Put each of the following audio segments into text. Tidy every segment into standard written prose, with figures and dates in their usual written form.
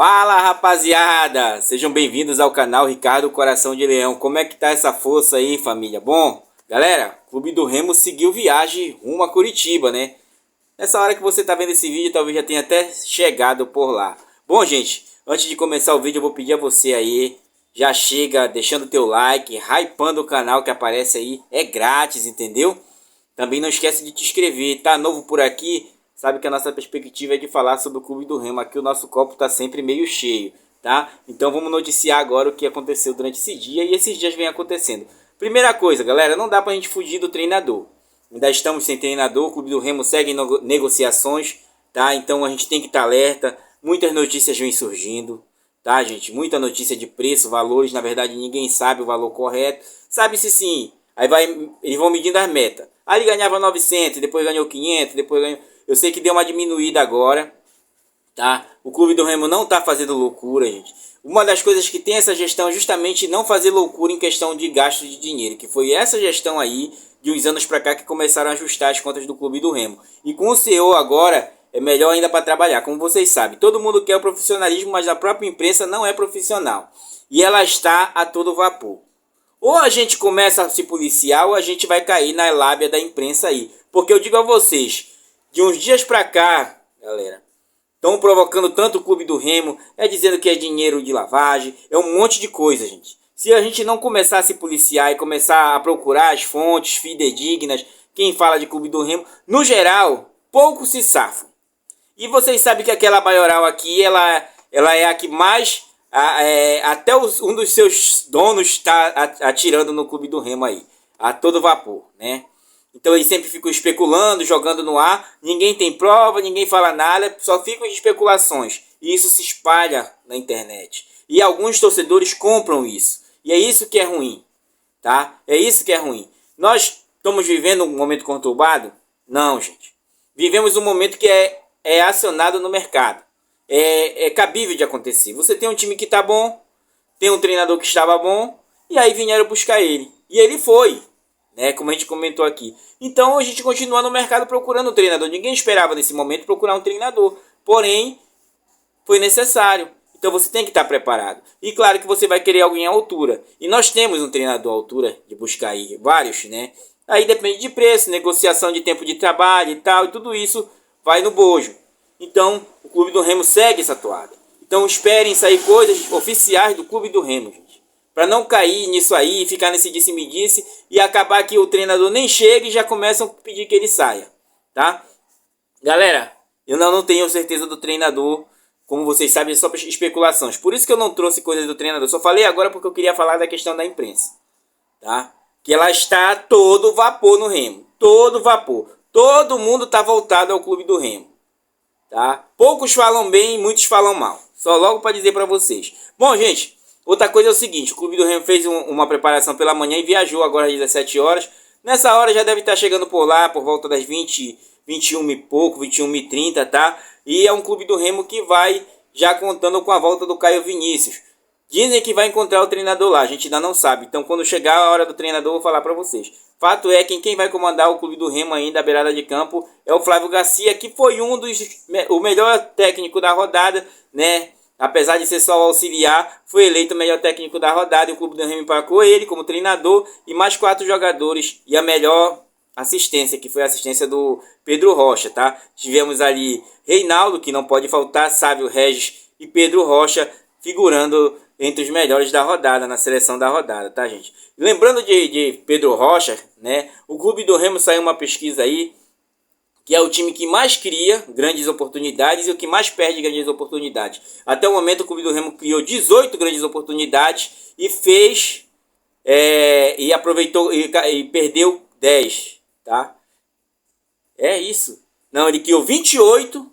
Fala, rapaziada! Sejam bem-vindos ao canal Ricardo Coração de Leão. Como é que tá essa força aí, família? Bom, galera, o Clube do Remo seguiu viagem rumo a Curitiba, né? Nessa hora que você tá vendo esse vídeo, talvez já tenha até chegado por lá. Bom, gente, antes de começar o vídeo, eu vou pedir a você aí, já chega deixando o teu like, hypando o canal que aparece aí, é grátis, entendeu? Também não esquece de te inscrever, tá novo por aqui? Sabe que a nossa perspectiva é de falar sobre o Clube do Remo. Aqui o nosso copo está sempre meio cheio, tá? Então vamos noticiar agora o que aconteceu durante esse dia e esses dias vem acontecendo. Primeira coisa, galera, não dá pra gente fugir do treinador. Ainda estamos sem treinador, o Clube do Remo segue em negociações, tá? Então a gente tem que estar alerta. Muitas notícias vêm surgindo, tá, gente? Muita notícia de preço, valores, na verdade ninguém sabe o valor correto. Sabe-se sim. Aí eles vão medindo as metas. Aí ele ganhava 900, depois ganhou 500, depois ganhou... Eu sei que deu uma diminuída agora, tá? O Clube do Remo não tá fazendo loucura, gente. Uma das coisas que tem essa gestão é justamente não fazer loucura em questão de gasto de dinheiro, que foi essa gestão aí, de uns anos pra cá, que começaram a ajustar as contas do Clube do Remo. E com o CEO agora, é melhor ainda para trabalhar. Como vocês sabem, todo mundo quer o profissionalismo, mas a própria imprensa não é profissional. E ela está a todo vapor. Ou a gente começa a se policiar, ou a gente vai cair na lábia da imprensa aí. Porque eu digo a vocês, de uns dias pra cá, galera, estão provocando tanto o Clube do Remo, é dizendo que é dinheiro de lavagem, é um monte de coisa, gente. Se a gente não começar a se policiar e começar a procurar as fontes fidedignas, quem fala de Clube do Remo, no geral, pouco se safam. E vocês sabem que aquela maioral aqui, ela é a que mais, até um dos seus donos está atirando no Clube do Remo aí, a todo vapor, né? Então eles sempre ficam especulando, jogando no ar. Ninguém tem prova, ninguém fala nada, só ficam de especulações. E isso se espalha na internet. E alguns torcedores compram isso. E é isso que é ruim, tá? É isso que é ruim. Nós estamos vivendo um momento conturbado? Não, gente. Vivemos um momento que é acionado no mercado. É cabível de acontecer. Você tem um time que está bom, tem um treinador que estava bom, e aí vieram buscar ele. E ele foi, né, como a gente comentou aqui. Então a gente continua no mercado procurando um treinador. Ninguém esperava nesse momento procurar um treinador. Porém, foi necessário. Então você tem que estar preparado. E claro que você vai querer alguém à altura. E nós temos um treinador à altura de buscar aí vários, né? Aí depende de preço, negociação de tempo de trabalho e tal. E tudo isso vai no bojo. Então o Clube do Remo segue essa toada. Então esperem sair coisas oficiais do Clube do Remo, gente. Para não cair nisso aí, ficar nesse disse-me-disse e acabar que o treinador nem chega e já começam a pedir que ele saia, tá? Galera, eu não tenho certeza do treinador, como vocês sabem, é só especulações. Por isso que eu não trouxe coisas do treinador, só falei agora porque eu queria falar da questão da imprensa, tá? Que ela está a todo vapor no Remo, todo vapor. Todo mundo está voltado ao Clube do Remo, tá? Poucos falam bem, muitos falam mal. Só logo para dizer para vocês. Bom, gente, outra coisa é o seguinte, o Clube do Remo fez uma preparação pela manhã e viajou agora às 17 horas. Nessa hora já deve estar chegando por lá, por volta das 21 e pouco, 21h30, tá? E é um Clube do Remo que vai já contando com a volta do Caio Vinícius. Dizem que vai encontrar o treinador lá, a gente ainda não sabe. Então quando chegar a hora do treinador eu vou falar para vocês. Fato é que quem vai comandar o Clube do Remo ainda à beirada de campo é o Flávio Garcia, que foi o melhor técnico da rodada, né? Apesar de ser só o auxiliar, foi eleito o melhor técnico da rodada. E o Clube do Remo embarcou ele como treinador e mais 4 jogadores. E a melhor assistência, que foi a assistência do Pedro Rocha, tá? Tivemos ali Reinaldo, que não pode faltar, Sávio Regis e Pedro Rocha figurando entre os melhores da rodada, na seleção da rodada, tá, gente? Lembrando de Pedro Rocha, né? O Clube do Remo saiu uma pesquisa aí, que é o time que mais cria grandes oportunidades e o que mais perde grandes oportunidades. Até o momento o Clube do Remo criou 18 grandes oportunidades e fez e aproveitou e perdeu 10, tá? É isso. Não, ele criou 28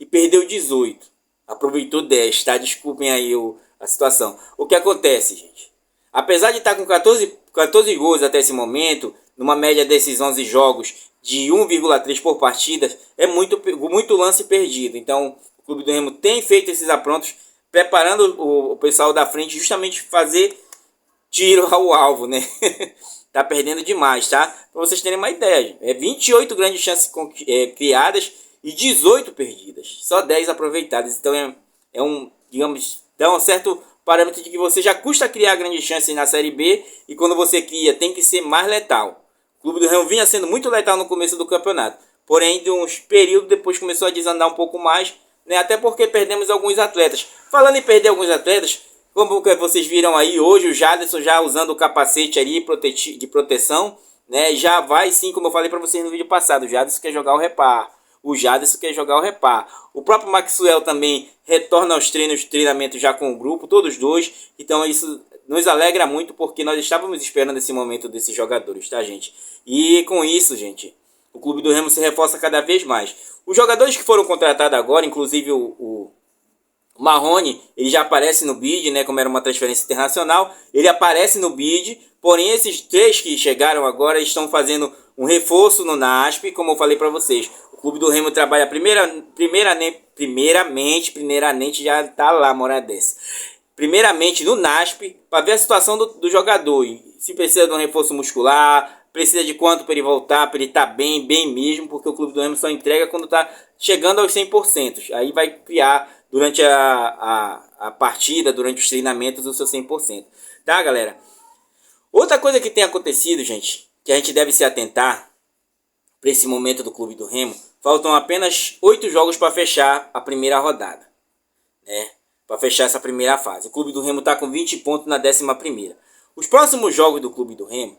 e perdeu 18. Aproveitou 10, tá? Desculpem aí a situação. O que acontece, gente? Apesar de estar com 14 gols até esse momento, numa média desses 11 jogos de 1,3 por partida, é muito lance perdido. Então, o Clube do Remo tem feito esses aprontos, preparando o pessoal da frente justamente fazer tiro ao alvo, né? Tá perdendo demais, tá? Para vocês terem uma ideia, é 28 grandes chances criadas e 18 perdidas, só 10 aproveitadas. Então digamos, dá um certo parâmetro de que você já custa criar grande chance na Série B, e quando você cria tem que ser mais letal. O Clube do Remo vinha sendo muito letal no começo do campeonato, porém de uns períodos depois começou a desandar um pouco mais, né? Até porque perdemos alguns atletas. Falando em perder alguns atletas, como vocês viram aí hoje, o Jaderson já usando o capacete ali de proteção, né? Já vai sim, como eu falei para vocês no vídeo passado, o Jaderson quer jogar o repar. O Jaderson quer jogar o repar. O próprio Maxwell também retorna aos treinamentos já com o grupo, todos dois. Então isso nos alegra muito, porque nós estávamos esperando esse momento desses jogadores, tá, gente? E com isso, gente, o Clube do Remo se reforça cada vez mais. Os jogadores que foram contratados agora, inclusive o Marrone, ele já aparece no bid, né, como era uma transferência internacional, ele aparece no bid, porém esses três que chegaram agora estão fazendo um reforço no NASP, como eu falei para vocês. O Clube do Remo trabalha primeiramente já tá lá, Moradense. Primeiramente no NASP, para ver a situação do jogador, se precisa de um reforço muscular, precisa de quanto para ele voltar, para ele estar bem mesmo, porque o Clube do Remo só entrega quando está chegando aos 100%. Aí vai criar durante a partida, durante os treinamentos, o seu 100%. Tá, galera? Outra coisa que tem acontecido, gente, que a gente deve se atentar para esse momento do Clube do Remo, faltam apenas 8 jogos para fechar a primeira rodada, né? Para fechar essa primeira fase. O Clube do Remo está com 20 pontos na 11ª. Os próximos jogos do Clube do Remo,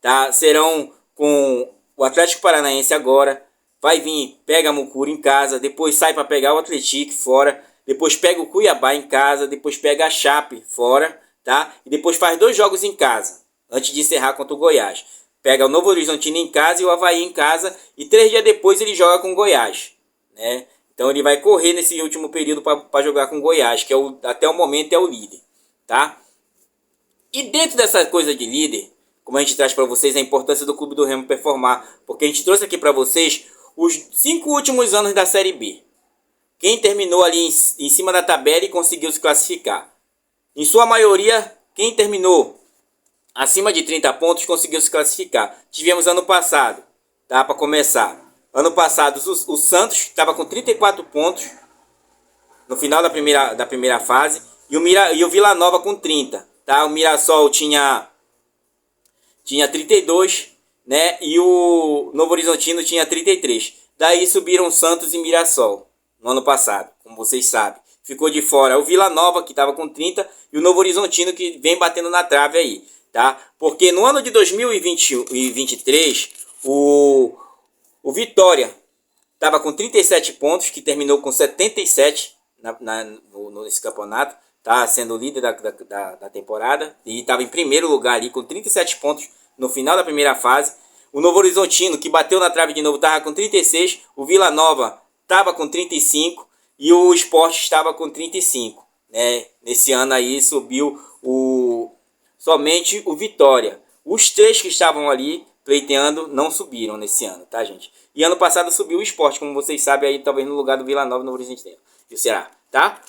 tá, serão com o Atlético Paranaense agora, vai vir, pega a Mucura em casa, depois sai para pegar o Atlético fora, depois pega o Cuiabá em casa, depois pega a Chape fora, tá? E depois faz 2 jogos em casa, antes de encerrar contra o Goiás. Pega o Novo Horizontino em casa e o Avaí em casa, e 3 dias depois ele joga com o Goiás, né? Então ele vai correr nesse último período para jogar com o Goiás, que até o momento é o líder, tá? E dentro dessa coisa de líder, como a gente traz para vocês a importância do Clube do Remo performar, porque a gente trouxe aqui para vocês os 5 últimos anos da Série B. Quem terminou ali em cima da tabela e conseguiu se classificar. Em sua maioria, quem terminou acima de 30 pontos conseguiu se classificar. Tivemos ano passado, tá? Para começar. Ano passado, o Santos estava com 34 pontos no final da primeira fase. E o Vila Nova com 30. Tá? O Mirassol tinha 32, né? E o Novo Horizontino tinha 33. Daí subiram Santos e Mirassol no ano passado, como vocês sabem. Ficou de fora o Vila Nova, que estava com 30, e o Novo Horizontino, que vem batendo na trave aí, tá? Porque no ano de 2023, o Vitória estava com 37 pontos, que terminou com 77 nesse campeonato, tá? Sendo o líder da temporada, e estava em primeiro lugar ali, com 37 pontos no final da primeira fase. O Novo Horizontino, que bateu na trave de novo, estava com 36, o Vila Nova estava com 35 e o Sport estava com 35, né? Nesse ano aí subiu somente o Vitória. Os 3 que estavam ali pleiteando não subiram nesse ano, tá, gente? E ano passado subiu o Sport, como vocês sabem, aí talvez no lugar do Vila Nova, no Horizontino e o Ceará, tá?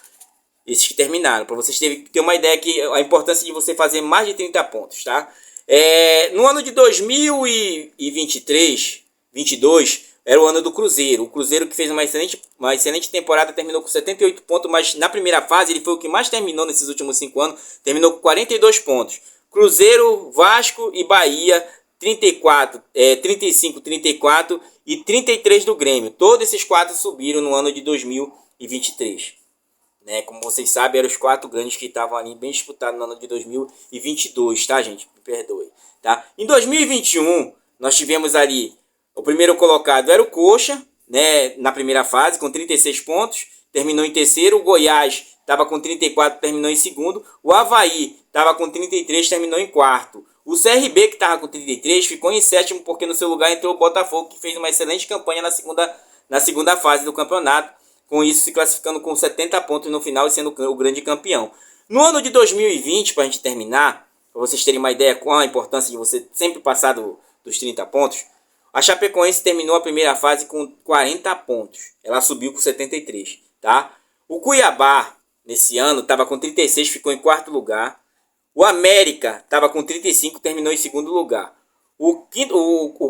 Esses que terminaram, para vocês terem uma ideia que a importância de você fazer mais de 30 pontos, tá? No ano de 2023, 22, era o ano do Cruzeiro. O Cruzeiro, que fez uma excelente temporada, terminou com 78 pontos, mas na primeira fase ele foi o que mais terminou nesses últimos 5 anos, terminou com 42 pontos. Cruzeiro, Vasco e Bahia, 34, 35, 34 e 33 do Grêmio. Todos esses 4 subiram no ano de 2023. Né? Como vocês sabem, eram os 4 grandes que estavam ali bem disputados no ano de 2022, tá, gente? Me perdoe, tá? Em 2021, nós tivemos ali, o primeiro colocado era o Coxa, né? Na primeira fase, com 36 pontos, terminou em terceiro. O Goiás estava com 34, terminou em segundo. O Avaí estava com 33, terminou em quarto. O CRB, que estava com 33, ficou em sétimo, porque no seu lugar entrou o Botafogo, que fez uma excelente campanha na segunda fase do campeonato, com isso se classificando com 70 pontos no final e sendo o grande campeão. No ano de 2020, para a gente terminar, para vocês terem uma ideia com a importância de você sempre passar dos 30 pontos, a Chapecoense terminou a primeira fase com 40 pontos. Ela subiu com 73, tá? O Cuiabá, nesse ano, estava com 36, ficou em quarto lugar. O América estava com 35, terminou em segundo lugar. O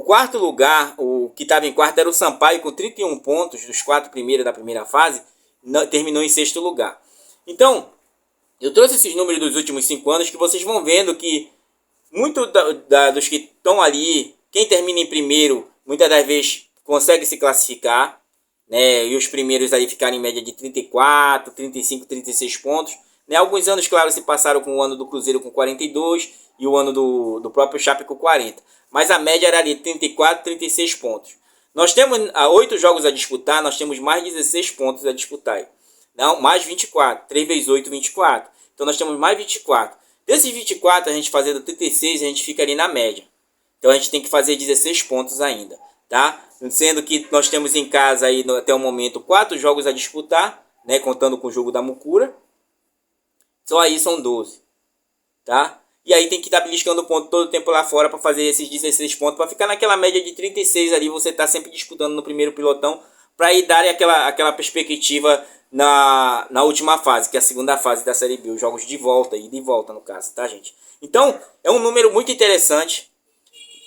quarto lugar, o que estava em quarto, era o Sampaio, com 31 pontos, dos 4 primeiros da primeira fase, terminou em sexto lugar. Então, eu trouxe esses números dos últimos 5 anos que vocês vão vendo que muito dos que estão ali, quem termina em primeiro, muitas das vezes consegue se classificar, né? E os primeiros aí ficaram em média de 34, 35, 36 pontos. Né? Alguns anos, claro, se passaram com o ano do Cruzeiro com 42 e o ano do próprio Chape com 40. Mas a média era ali 34, 36 pontos. Nós temos 8 jogos a disputar, nós temos mais 16 pontos a disputar. Não, mais 24. 3 vezes 8, 24. Então nós temos mais 24. Desses 24, a gente fazendo 36, a gente fica ali na média. Então a gente tem que fazer 16 pontos ainda, tá? Sendo que nós temos em casa aí até o momento 4 jogos a disputar, né, contando com o jogo da Mucura. Só aí são 12, tá? E aí tem que estar beliscando ponto todo o tempo lá fora para fazer esses 16 pontos, para ficar naquela média de 36 ali, você tá sempre disputando no primeiro pilotão, para ir dar aquela perspectiva na última fase, que é a segunda fase da Série B, os jogos de volta, e de volta no caso, tá, gente? Então, é um número muito interessante.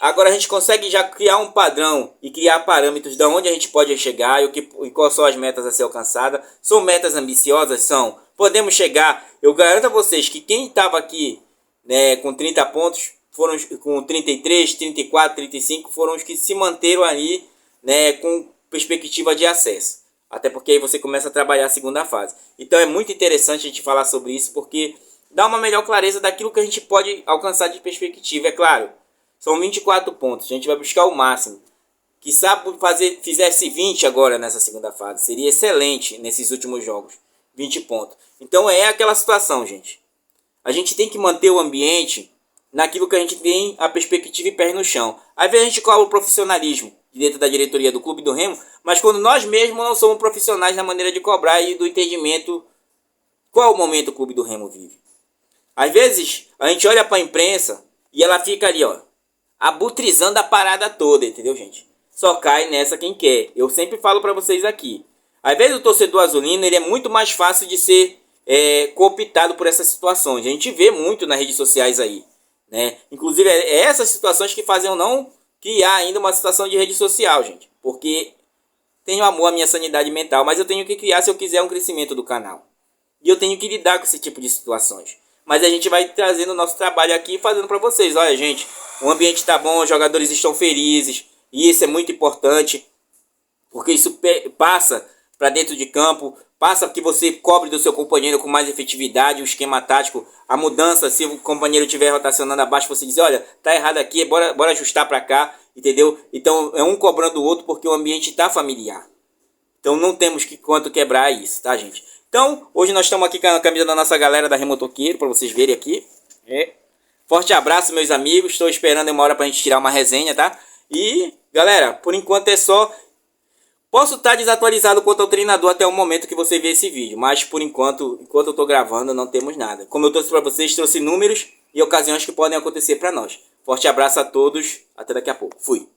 Agora a gente consegue já criar um padrão e criar parâmetros de onde a gente pode chegar e quais são as metas a ser alcançadas. São metas ambiciosas? São. Podemos chegar, eu garanto a vocês que quem estava aqui, né, com 30 pontos, foram com 33, 34, 35, foram os que se manteram ali, né, com perspectiva de acesso. Até porque aí você começa a trabalhar a segunda fase. Então é muito interessante a gente falar sobre isso, porque dá uma melhor clareza daquilo que a gente pode alcançar de perspectiva. É claro, são 24 pontos, a gente vai buscar o máximo. Que sabe fizesse 20 agora nessa segunda fase, seria excelente nesses últimos jogos. 20 pontos. Então é aquela situação, gente. A gente tem que manter o ambiente naquilo que a gente tem a perspectiva e pés no chão. Às vezes a gente cobra o profissionalismo dentro da diretoria do Clube do Remo, mas quando nós mesmos não somos profissionais na maneira de cobrar e do entendimento qual momento o Clube do Remo vive. Às vezes a gente olha para a imprensa e ela fica ali, ó, abutrizando a parada toda, entendeu, gente? Só cai nessa quem quer. Eu sempre falo para vocês aqui. Às vezes o torcedor azulino ele é muito mais fácil de ser cooptado por essas situações. A gente vê muito nas redes sociais aí, né? Inclusive é essas situações que fazem eu não criar ainda uma situação de rede social, gente. Porque tenho amor à minha sanidade mental, mas eu tenho que criar se eu quiser um crescimento do canal. E eu tenho que lidar com esse tipo de situações. Mas a gente vai trazendo o nosso trabalho aqui e fazendo para vocês. Olha, gente, o ambiente está bom, os jogadores estão felizes. E isso é muito importante, porque isso passa para dentro de campo, passa que você cobre do seu companheiro com mais efetividade, o esquema tático, a mudança, se o companheiro estiver rotacionando abaixo, você diz, olha, tá errado aqui, bora ajustar para cá, entendeu? Então é um cobrando o outro porque o ambiente está familiar. Então não temos que quanto quebrar isso, tá, gente? Então, hoje nós estamos aqui com a camisa da nossa galera da Remotoqueiro, para vocês verem aqui. Forte abraço, meus amigos, estou esperando uma hora para a gente tirar uma resenha, tá? E, galera, por enquanto é só. Posso estar desatualizado quanto ao treinador até o momento que você vê esse vídeo, mas por enquanto eu estou gravando, não temos nada. Como eu trouxe para vocês, trouxe números e ocasiões que podem acontecer para nós. Forte abraço a todos, até daqui a pouco. Fui!